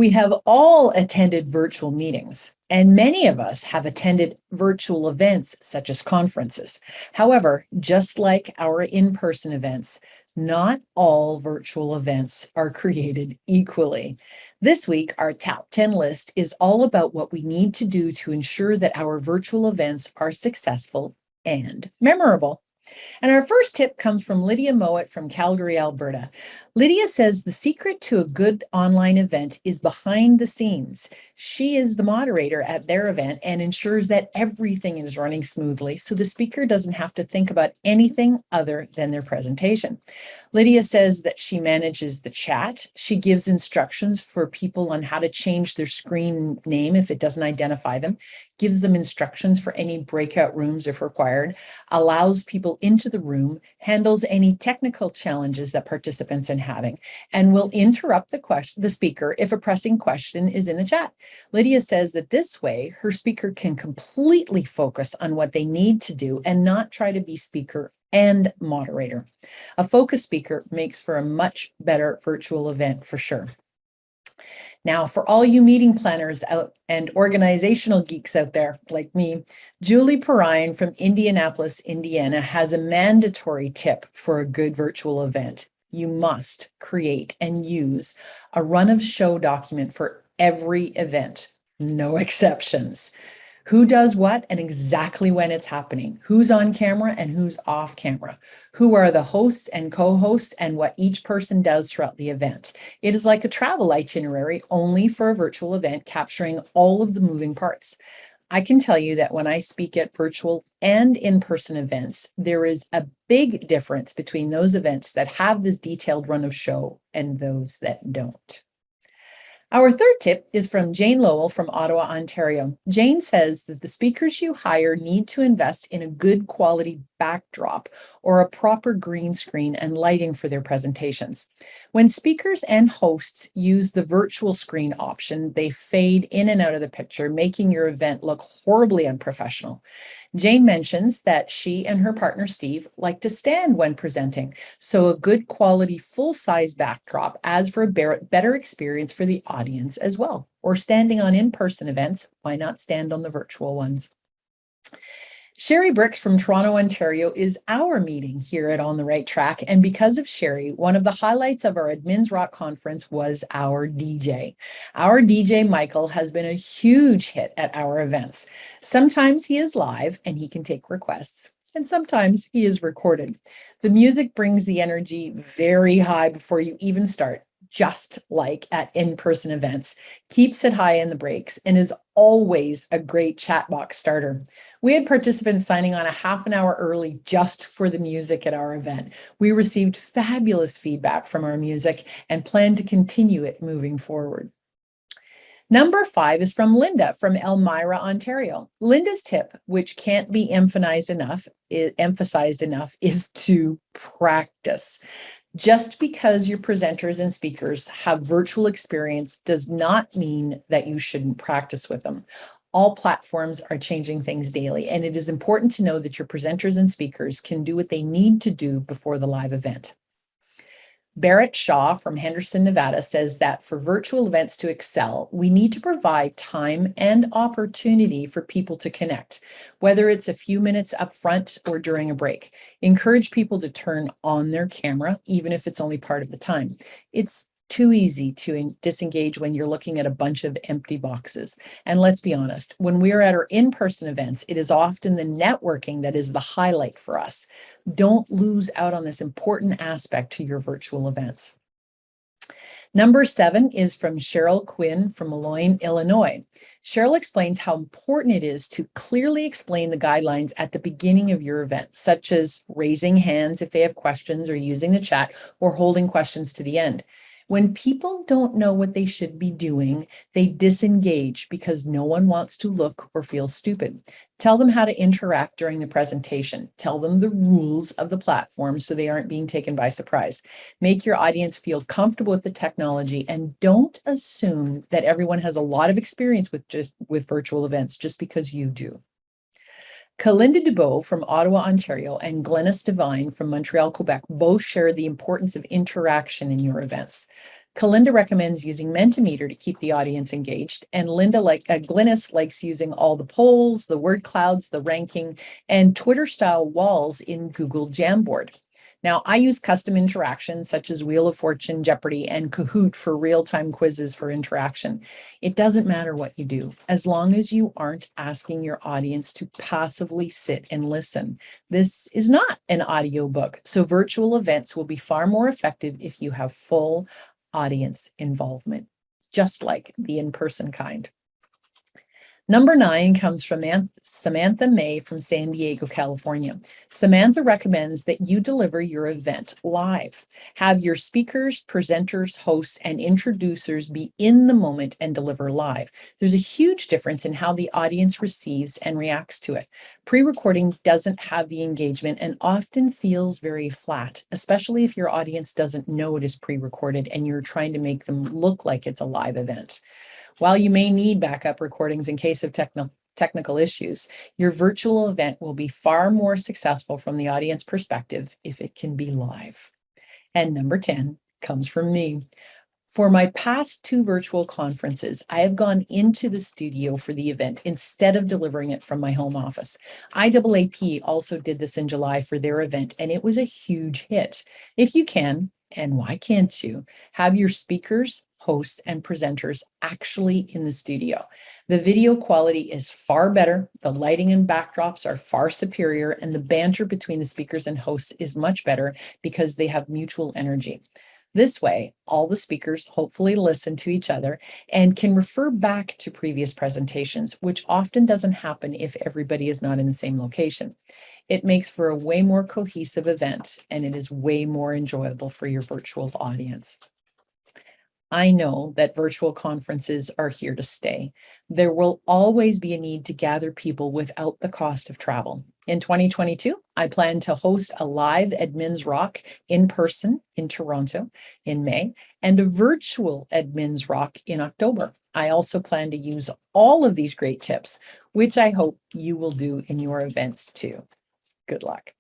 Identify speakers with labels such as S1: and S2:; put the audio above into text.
S1: We have all attended virtual meetings, and many of us have attended virtual events such as conferences. However, just like our in-person events, not all virtual events are created equally. This week, our top 10 list is all about what we need to do to ensure that our virtual events are successful and memorable. And our first tip comes from Lydia Mowat from Calgary, Alberta. Lydia says the secret to a good online event is behind the scenes. She is the moderator at their event and ensures that everything is running smoothly so the speaker doesn't have to think about anything other than their presentation. Lydia says that she manages the chat. She gives instructions for people on how to change their screen name if it doesn't identify them, gives them instructions for any breakout rooms if required, allows people into the room, handles any technical challenges that participants are having, and will interrupt the speaker if a pressing question is in the chat. Lydia says that this way, her speaker can completely focus on what they need to do and not try to be speaker and moderator. A focused speaker makes for a much better virtual event for sure. Now, for all you meeting planners out and organizational geeks out there like me, Julie Perrine from Indianapolis, Indiana, has a mandatory tip for a good virtual event. You must create and use a run of show document for every event, no exceptions. Who does what and exactly when it's happening, who's on camera and who's off camera, who are the hosts and co-hosts, and what each person does throughout the event. It is like a travel itinerary only for a virtual event, capturing all of the moving parts. I can tell you that when I speak at virtual and in-person events, there is a big difference between those events that have this detailed run of show and those that don't. Our third tip is from Jane Lowell from Ottawa, Ontario. Jane says that the speakers you hire need to invest in a good quality backdrop or a proper green screen and lighting for their presentations. When speakers and hosts use the virtual screen option, they fade in and out of the picture, making your event look horribly unprofessional. Jane mentions that she and her partner Steve like to stand when presenting, so a good quality full-size backdrop adds for a better experience for the audience as well. Or standing on in-person events, why not stand on the virtual ones? Sherry Bricks from Toronto, Ontario is our meeting here at On the Right Track. And because of Sherry, one of the highlights of our Admins Rock conference was our DJ. Our DJ, Michael, has been a huge hit at our events. Sometimes he is live and he can take requests, and sometimes he is recorded. The music brings the energy very high before you even start, just like at in-person events, keeps it high in the breaks, and is always a great chat box starter. We had participants signing on a half an hour early just for the music at our event. We received fabulous feedback from our music and plan to continue it moving forward. Number 5 is from Linda from Elmira, Ontario. Linda's tip, which can't be emphasized enough, is to practice. Just because your presenters and speakers have virtual experience does not mean that you shouldn't practice with them. All platforms are changing things daily, and it is important to know that your presenters and speakers can do what they need to do before the live event. Barrett Shaw from Henderson, Nevada says that for virtual events to excel, we need to provide time and opportunity for people to connect, whether it's a few minutes up front or during a break. Encourage people to turn on their camera, even if it's only part of the time. It's too easy to disengage when you're looking at a bunch of empty boxes. And let's be honest, when we're at our in-person events, it is often the networking that is the highlight for us. Don't lose out on this important aspect to your virtual events. Number 7 is from Cheryl Quinn from Moline, Illinois. Cheryl explains how important it is to clearly explain the guidelines at the beginning of your event, such as raising hands if they have questions or using the chat or holding questions to the end. When people don't know what they should be doing, they disengage because no one wants to look or feel stupid. Tell them how to interact during the presentation. Tell them the rules of the platform so they aren't being taken by surprise. Make your audience feel comfortable with the technology, and don't assume that everyone has a lot of experience with virtual events just because you do. Kalinda Dubois from Ottawa, Ontario, and Glennis Devine from Montreal, Quebec both share the importance of interaction in your events. Kalinda recommends using Mentimeter to keep the audience engaged, and Glynis likes using all the polls, the word clouds, the ranking, and Twitter-style walls in Google Jamboard. Now, I use custom interactions such as Wheel of Fortune, Jeopardy, and Kahoot for real-time quizzes for interaction. It doesn't matter what you do, as long as you aren't asking your audience to passively sit and listen. This is not an audiobook, so virtual events will be far more effective if you have full audience involvement, just like the in-person kind. Number 9 comes from Samantha May from San Diego, California. Samantha recommends that you deliver your event live. Have your speakers, presenters, hosts, and introducers be in the moment and deliver live. There's a huge difference in how the audience receives and reacts to it. Pre-recording doesn't have the engagement and often feels very flat, especially if your audience doesn't know it is pre-recorded and you're trying to make them look like it's a live event. While you may need backup recordings in case of technical issues, your virtual event will be far more successful from the audience perspective if it can be live. And number 10 comes from me. For my past 2 virtual conferences, I have gone into the studio for the event instead of delivering it from my home office. IAAP also did this in July for their event, and it was a huge hit. If you can, and why can't you, have your speakers, hosts, and presenters actually in the studio? The video quality is far better, the lighting and backdrops are far superior, and the banter between the speakers and hosts is much better because they have mutual energy. This way, all the speakers hopefully listen to each other and can refer back to previous presentations, which often doesn't happen if everybody is not in the same location. It makes for a way more cohesive event, and it is way more enjoyable for your virtual audience. I know that virtual conferences are here to stay. There will always be a need to gather people without the cost of travel. In 2022, I plan to host a live Admins Rock in person in Toronto in May and a virtual Admins Rock in October. I also plan to use all of these great tips, which I hope you will do in your events too. Good luck.